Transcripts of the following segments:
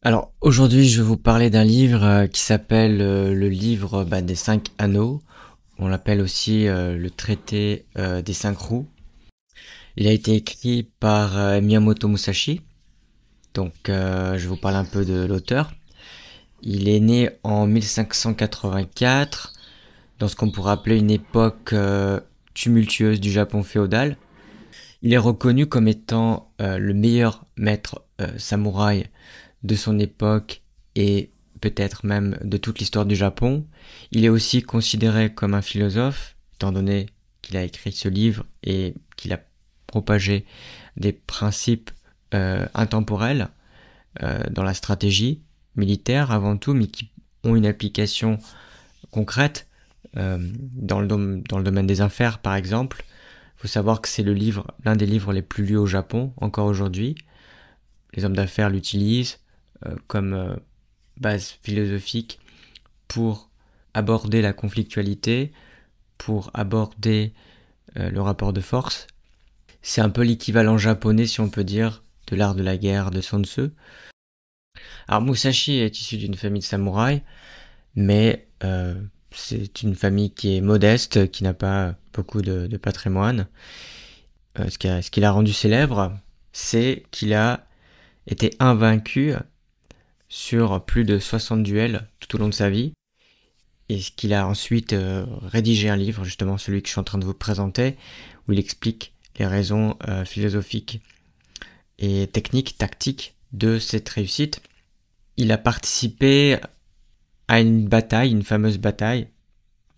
Alors aujourd'hui, je vais vous parler d'un livre qui s'appelle le livre des 5 anneaux. On l'appelle aussi le traité des 5 roues. Il a été écrit par Miyamoto Musashi. Donc je vais vous parler un peu de l'auteur. Il est né en 1584 dans ce qu'on pourrait appeler une époque tumultueuse du Japon féodal. Il est reconnu comme étant le meilleur maître samouraï de son époque et peut-être même de toute l'histoire du Japon. Il est aussi considéré comme un philosophe, étant donné qu'il a écrit ce livre et qu'il a propagé des principes intemporels dans la stratégie militaire avant tout, mais qui ont une application concrète dans le domaine des affaires, par exemple. Il faut savoir que c'est l'un des livres les plus lus au Japon, encore aujourd'hui. Les hommes d'affaires l'utilisent comme base philosophique pour aborder la conflictualité, pour aborder le rapport de force. C'est un peu l'équivalent japonais, si on peut dire, de l'art de la guerre de Sun Tzu. Alors Musashi est issu d'une famille de samouraïs, mais c'est une famille qui est modeste, qui n'a pas beaucoup de patrimoine. Ce qui l'a rendu célèbre, c'est qu'il a été invaincu sur plus de 60 duels tout au long de sa vie, et qu'il a ensuite rédigé un livre, justement celui que je suis en train de vous présenter, où il explique les raisons philosophiques et techniques, tactiques de cette réussite. Il a participé à une bataille, une fameuse bataille,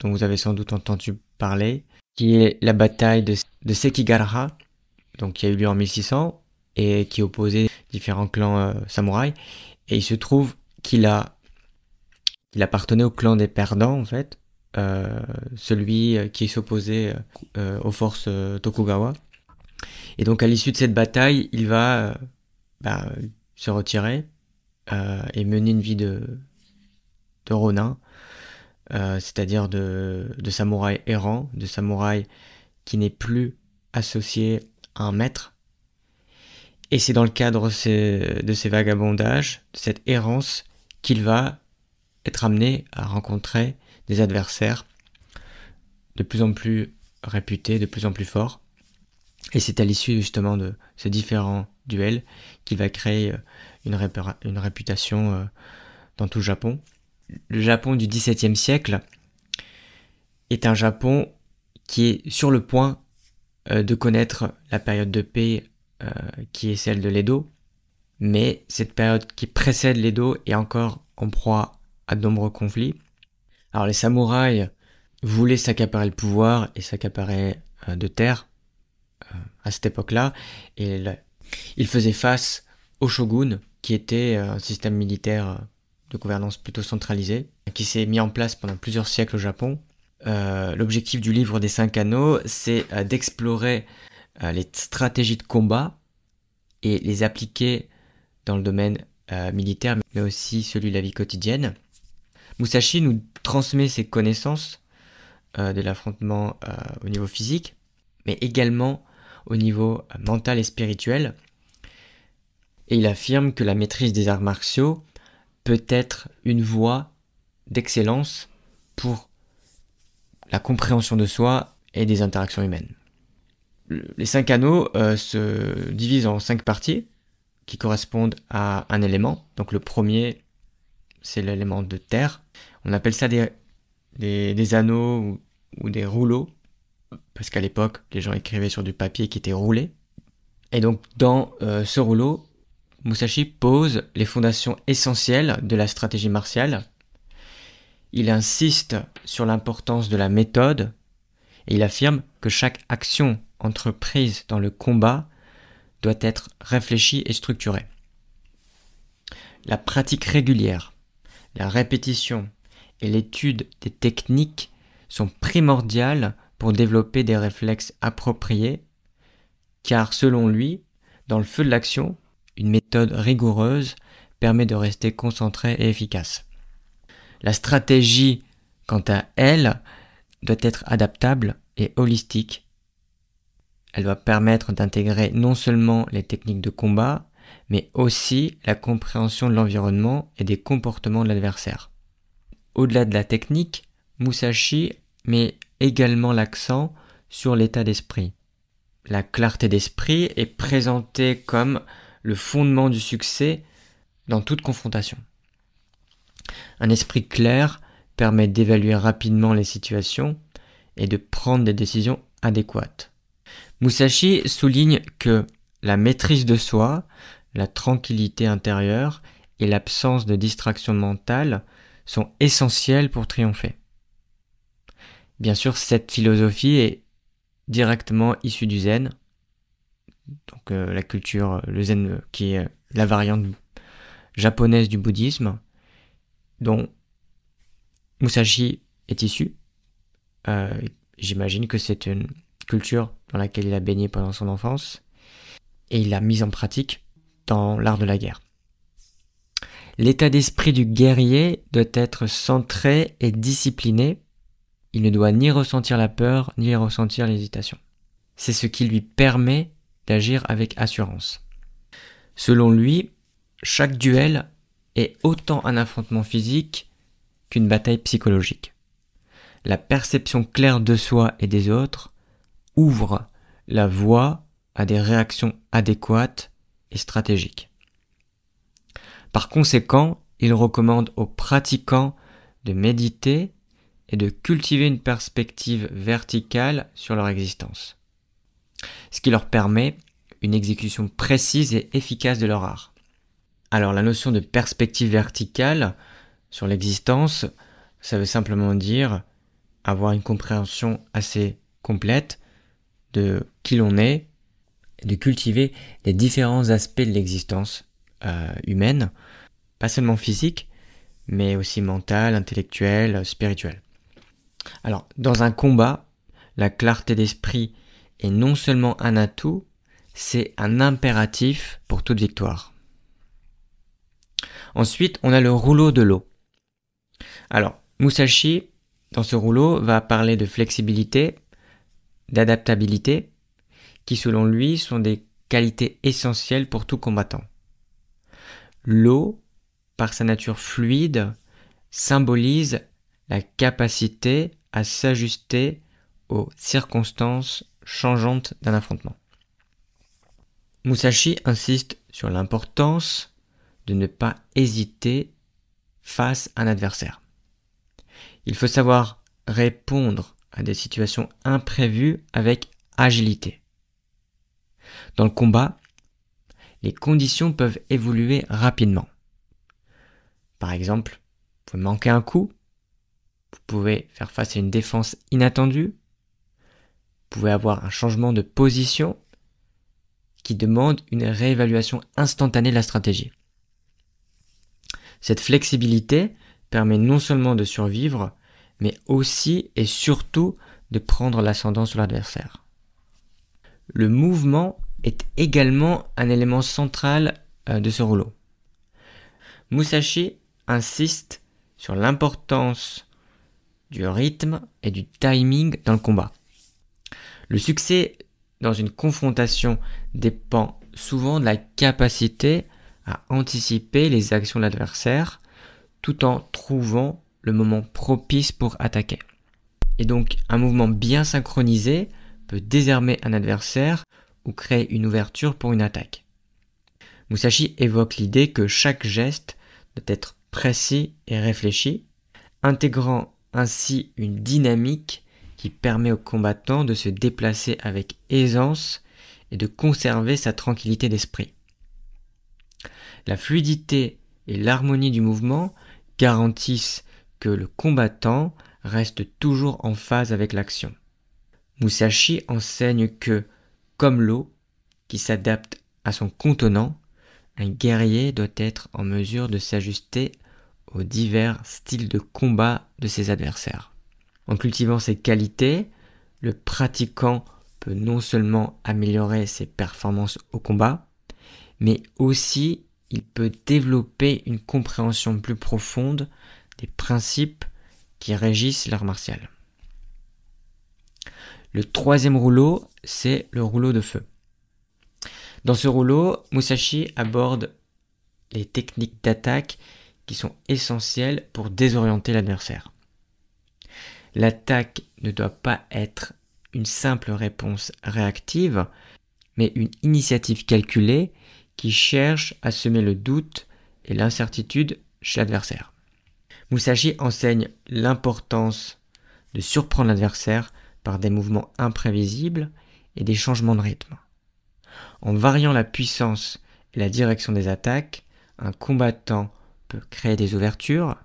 dont vous avez sans doute entendu parler, qui est la bataille de Sekigahara, donc qui a eu lieu en 1600, et qui opposait différents clans samouraïs. Et il se trouve qu'il appartenait au clan des perdants, en fait, celui qui s'opposait aux forces Tokugawa. Et donc, à l'issue de cette bataille, il va se retirer et mener une vie de ronin, c'est-à-dire de samouraï errant, de samouraï qui n'est plus associé à un maître. Et c'est dans le cadre de ces vagabondages, de cette errance, qu'il va être amené à rencontrer des adversaires de plus en plus réputés, de plus en plus forts. Et c'est à l'issue justement de ces différents duels qu'il va créer une réputation dans tout le Japon. Le Japon du XVIIe siècle est un Japon qui est sur le point de connaître la période de paix qui est celle de l'Edo, mais cette période qui précède l'Edo est encore en proie à de nombreux conflits. Alors les samouraïs voulaient s'accaparer le pouvoir et s'accaparer de terre à cette époque-là, et ils faisaient face au shogun, qui était un système militaire de gouvernance plutôt centralisé, qui s'est mis en place pendant plusieurs siècles au Japon. L'objectif du livre des 5 anneaux, c'est d'explorer les stratégies de combat et les appliquer dans le domaine militaire, mais aussi celui de la vie quotidienne. Musashi nous transmet ses connaissances de l'affrontement au niveau physique, mais également au niveau mental et spirituel. Et il affirme que la maîtrise des arts martiaux peut être une voie d'excellence pour la compréhension de soi et des interactions humaines. Les 5 anneaux se divisent en 5 parties qui correspondent à un élément. Donc le premier, c'est l'élément de terre. On appelle ça des anneaux ou des rouleaux, parce qu'à l'époque, les gens écrivaient sur du papier qui était roulé. Et donc dans ce rouleau, Musashi pose les fondations essentielles de la stratégie martiale. Il insiste sur l'importance de la méthode et il affirme que chaque action entreprise dans le combat doit être réfléchie et structurée. La pratique régulière, la répétition et l'étude des techniques sont primordiales pour développer des réflexes appropriés, car selon lui, dans le feu de l'action, une méthode rigoureuse permet de rester concentré et efficace. La stratégie, quant à elle, doit être adaptable et holistique. Elle doit permettre d'intégrer non seulement les techniques de combat, mais aussi la compréhension de l'environnement et des comportements de l'adversaire. Au-delà de la technique, Musashi met également l'accent sur l'état d'esprit. La clarté d'esprit est présentée comme le fondement du succès dans toute confrontation. Un esprit clair permet d'évaluer rapidement les situations et de prendre des décisions adéquates. Musashi souligne que la maîtrise de soi, la tranquillité intérieure et l'absence de distraction mentale sont essentielles pour triompher. Bien sûr, cette philosophie est directement issue du zen, donc la culture, le zen qui est la variante japonaise du bouddhisme, dont Musashi est issu. J'imagine que c'est une culture dans laquelle il a baigné pendant son enfance et il l'a mise en pratique dans l'art de la guerre. L'état d'esprit du guerrier doit être centré et discipliné. Il ne doit ni ressentir la peur, ni ressentir l'hésitation. C'est ce qui lui permet d'agir avec assurance. Selon lui, chaque duel est autant un affrontement physique qu'une bataille psychologique. La perception claire de soi et des autres ouvre la voie à des réactions adéquates et stratégiques. Par conséquent, il recommande aux pratiquants de méditer et de cultiver une perspective verticale sur leur existence, ce qui leur permet une exécution précise et efficace de leur art. Alors la notion de perspective verticale sur l'existence, ça veut simplement dire avoir une compréhension assez complète de qui l'on est et de cultiver les différents aspects de l'existence humaine, pas seulement physique, mais aussi mentale, intellectuelle, spirituelle. Alors, dans un combat, la clarté d'esprit est non seulement un atout, c'est un impératif pour toute victoire. Ensuite, on a le rouleau de l'eau. Alors, Musashi, dans ce rouleau, va parler de flexibilité, d'adaptabilité, qui selon lui sont des qualités essentielles pour tout combattant. L'eau, par sa nature fluide, symbolise la capacité à s'ajuster aux circonstances changeantes d'un affrontement. Musashi insiste sur l'importance de ne pas hésiter face à un adversaire. Il faut savoir répondre à des situations imprévues avec agilité. Dans le combat, les conditions peuvent évoluer rapidement. Par exemple, vous pouvez manquer un coup, vous pouvez faire face à une défense inattendue, vous pouvez avoir un changement de position qui demande une réévaluation instantanée de la stratégie. Cette flexibilité permet non seulement de survivre, mais aussi et surtout de prendre l'ascendant sur l'adversaire. Le mouvement est également un élément central de ce rouleau. Musashi insiste sur l'importance du rythme et du timing dans le combat. Le succès dans une confrontation dépend souvent de la capacité à anticiper les actions de l'adversaire tout en trouvant le moment propice pour attaquer. Et donc, un mouvement bien synchronisé peut désarmer un adversaire ou créer une ouverture pour une attaque. Musashi évoque l'idée que chaque geste doit être précis et réfléchi, intégrant ainsi une dynamique qui permet au combattant de se déplacer avec aisance et de conserver sa tranquillité d'esprit. La fluidité et l'harmonie du mouvement garantissent que le combattant reste toujours en phase avec l'action. Musashi enseigne que, comme l'eau qui s'adapte à son contenant, un guerrier doit être en mesure de s'ajuster aux divers styles de combat de ses adversaires. En cultivant ces qualités, le pratiquant peut non seulement améliorer ses performances au combat, mais aussi il peut développer une compréhension plus profonde des principes qui régissent l'art martial. Le troisième rouleau, c'est le rouleau de feu. Dans ce rouleau, Musashi aborde les techniques d'attaque qui sont essentielles pour désorienter l'adversaire. L'attaque ne doit pas être une simple réponse réactive, mais une initiative calculée qui cherche à semer le doute et l'incertitude chez l'adversaire. Musashi enseigne l'importance de surprendre l'adversaire par des mouvements imprévisibles et des changements de rythme. En variant la puissance et la direction des attaques, un combattant peut créer des ouvertures,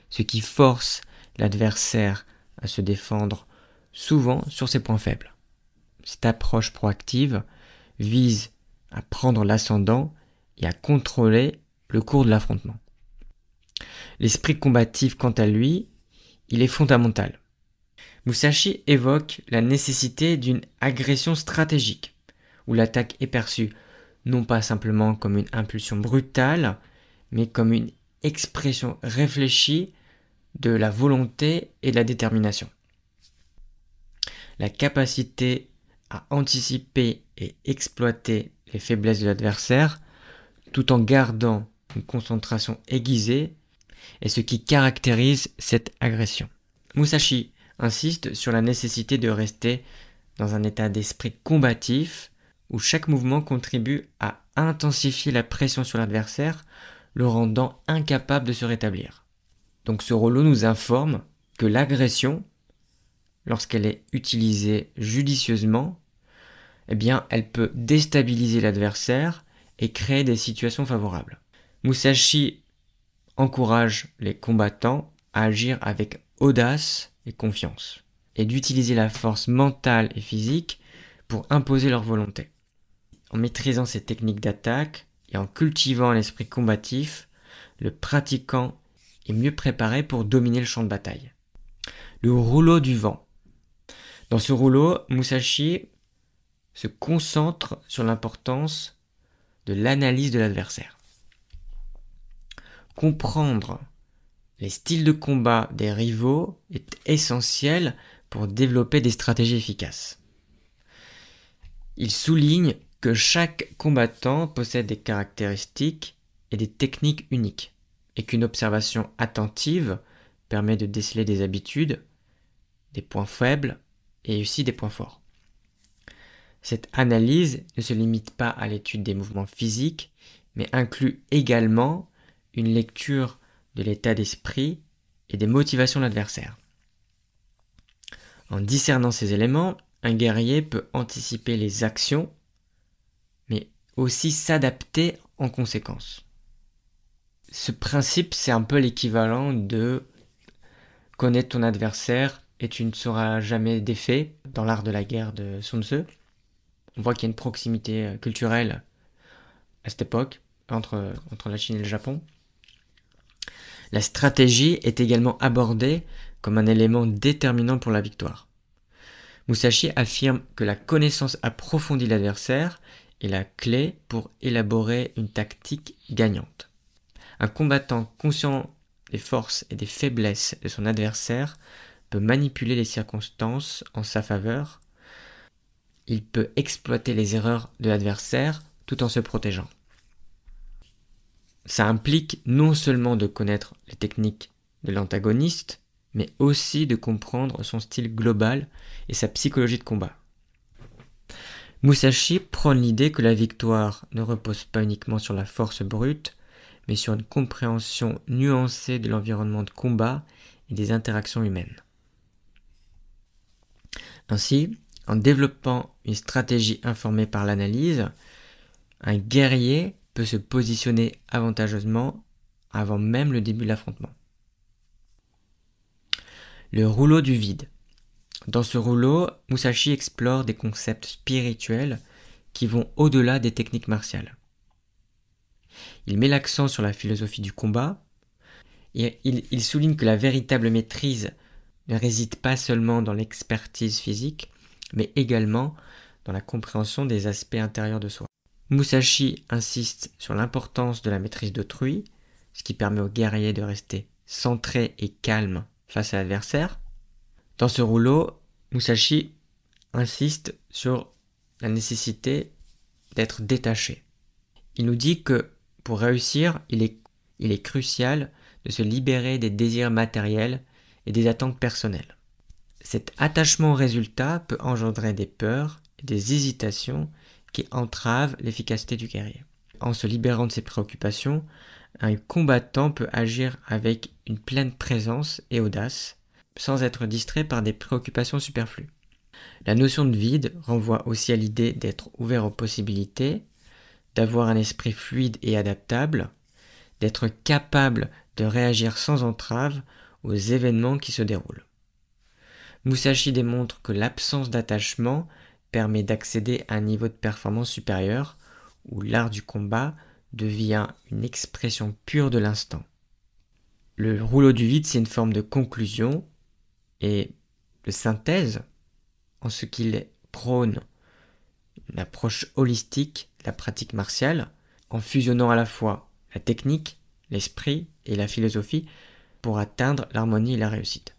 ce qui force l'adversaire à se défendre souvent sur ses points faibles. Cette approche proactive vise à prendre l'ascendant et à contrôler le cours de l'affrontement. L'esprit combatif, quant à lui, il est fondamental. Musashi évoque la nécessité d'une agression stratégique, où l'attaque est perçue non pas simplement comme une impulsion brutale, mais comme une expression réfléchie de la volonté et de la détermination. La capacité à anticiper et exploiter les faiblesses de l'adversaire, tout en gardant une concentration aiguisée, est ce qui caractérise cette agression. Musashi insiste sur la nécessité de rester dans un état d'esprit combatif où chaque mouvement contribue à intensifier la pression sur l'adversaire, le rendant incapable de se rétablir. Donc ce rouleau nous informe que l'agression, lorsqu'elle est utilisée judicieusement, elle peut déstabiliser l'adversaire et créer des situations favorables. Musashi encourage les combattants à agir avec audace et confiance, et d'utiliser la force mentale et physique pour imposer leur volonté. En maîtrisant ces techniques d'attaque et en cultivant l'esprit combatif, le pratiquant est mieux préparé pour dominer le champ de bataille. Le rouleau du vent. Dans ce rouleau, Musashi se concentre sur l'importance de l'analyse de l'adversaire. Comprendre les styles de combat des rivaux est essentiel pour développer des stratégies efficaces. Il souligne que chaque combattant possède des caractéristiques et des techniques uniques, et qu'une observation attentive permet de déceler des habitudes, des points faibles et aussi des points forts. Cette analyse ne se limite pas à l'étude des mouvements physiques, mais inclut également une lecture de l'état d'esprit et des motivations de l'adversaire. En discernant ces éléments, un guerrier peut anticiper les actions, mais aussi s'adapter en conséquence. Ce principe, c'est un peu l'équivalent de connaître ton adversaire et tu ne seras jamais défait dans l'art de la guerre de Sun Tzu. On voit qu'il y a une proximité culturelle à cette époque entre la Chine et le Japon. La stratégie est également abordée comme un élément déterminant pour la victoire. Musashi affirme que la connaissance approfondie de l'adversaire est la clé pour élaborer une tactique gagnante. Un combattant conscient des forces et des faiblesses de son adversaire peut manipuler les circonstances en sa faveur. Il peut exploiter les erreurs de l'adversaire tout en se protégeant. Ça implique non seulement de connaître les techniques de l'antagoniste, mais aussi de comprendre son style global et sa psychologie de combat. Musashi prône l'idée que la victoire ne repose pas uniquement sur la force brute, mais sur une compréhension nuancée de l'environnement de combat et des interactions humaines. Ainsi, en développant une stratégie informée par l'analyse, un guerrier peut se positionner avantageusement avant même le début de l'affrontement. Le rouleau du vide. Dans ce rouleau, Musashi explore des concepts spirituels qui vont au-delà des techniques martiales. Il met l'accent sur la philosophie du combat et il souligne que la véritable maîtrise ne réside pas seulement dans l'expertise physique, mais également dans la compréhension des aspects intérieurs de soi. Musashi insiste sur l'importance de la maîtrise d'autrui, ce qui permet au guerrier de rester centré et calme face à l'adversaire. Dans ce rouleau, Musashi insiste sur la nécessité d'être détaché. Il nous dit que pour réussir, il est crucial de se libérer des désirs matériels et des attentes personnelles. Cet attachement au résultat peut engendrer des peurs et des hésitations qui entravent l'efficacité du guerrier. En se libérant de ses préoccupations, un combattant peut agir avec une pleine présence et audace, sans être distrait par des préoccupations superflues. La notion de vide renvoie aussi à l'idée d'être ouvert aux possibilités, d'avoir un esprit fluide et adaptable, d'être capable de réagir sans entrave aux événements qui se déroulent. Musashi démontre que l'absence d'attachement permet d'accéder à un niveau de performance supérieur où l'art du combat devient une expression pure de l'instant. Le rouleau du vide, c'est une forme de conclusion et de synthèse en ce qu'il prône une approche holistique de la pratique martiale en fusionnant à la fois la technique, l'esprit et la philosophie pour atteindre l'harmonie et la réussite.